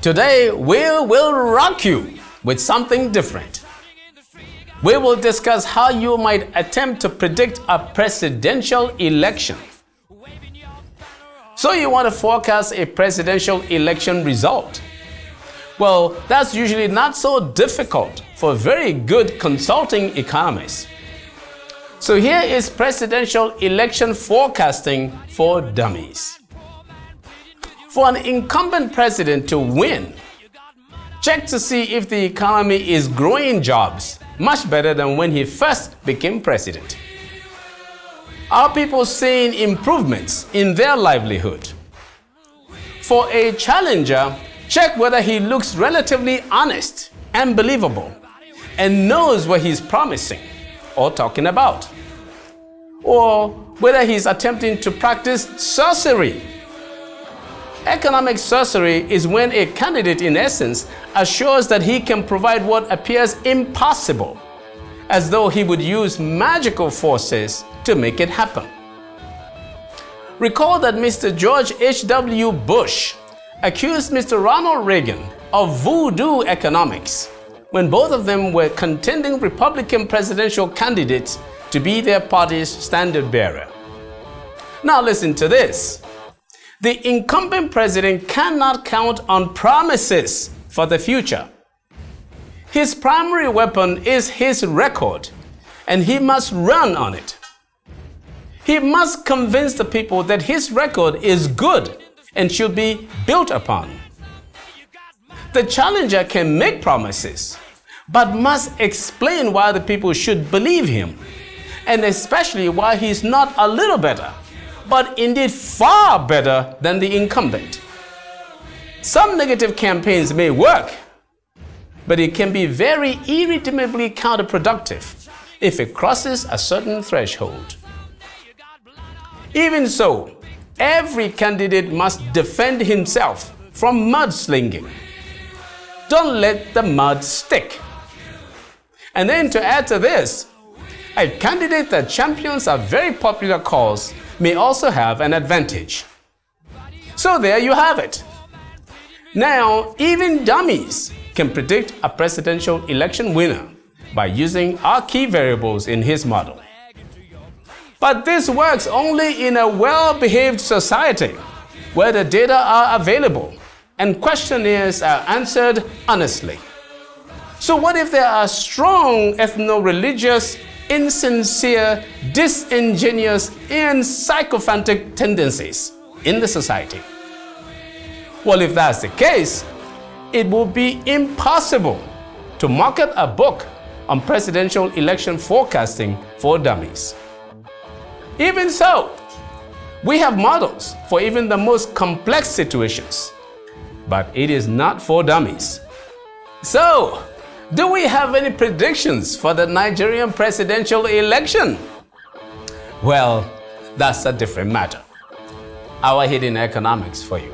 Today, we will rock you with something different. We will discuss how you might attempt to predict a presidential election. So you want to forecast a presidential election result? Well, that's usually not so difficult for very good consulting economists. So here is presidential election forecasting for dummies. For an incumbent president to win, check to see if the economy is growing jobs much better than when he first became president. Are people seeing improvements in their livelihood? For a challenger, check whether he looks relatively honest and believable and knows what he's promising or talking about. Or whether he's attempting to practice sorcery. Economic sorcery is when a candidate, in essence, assures that he can provide what appears impossible, as though he would use magical forces to make it happen. Recall that Mr. George H.W. Bush accused Mr. Ronald Reagan of voodoo economics when both of them were contending Republican presidential candidates to be their party's standard bearer. Now listen to this. The incumbent president cannot count on promises for the future. His primary weapon is his record, and he must run on it. He must convince the people that his record is good and should be built upon. The challenger can make promises, but must explain why the people should believe him, and especially why he's not a little better, but indeed far better than the incumbent. Some negative campaigns may work, but it can be very irredeemably counterproductive if it crosses a certain threshold. Even so, every candidate must defend himself from mudslinging. Don't let the mud stick. And then to add to this, a candidate that champions a very popular cause may also have an advantage. So there you have it. Now, even dummies can predict a presidential election winner by using our key variables in his model. But this works only in a well-behaved society where the data are available and questionnaires are answered honestly. So what if there are strong ethno-religious, insincere, disingenuous, and sycophantic tendencies in the society? Well, if that's the case, it will be impossible to market a book on presidential election forecasting for dummies. Even so, we have models for even the most complex situations, but it is not for dummies. So, do we have any predictions for the Nigerian presidential election? Well, that's a different matter. Our hidden economics for you.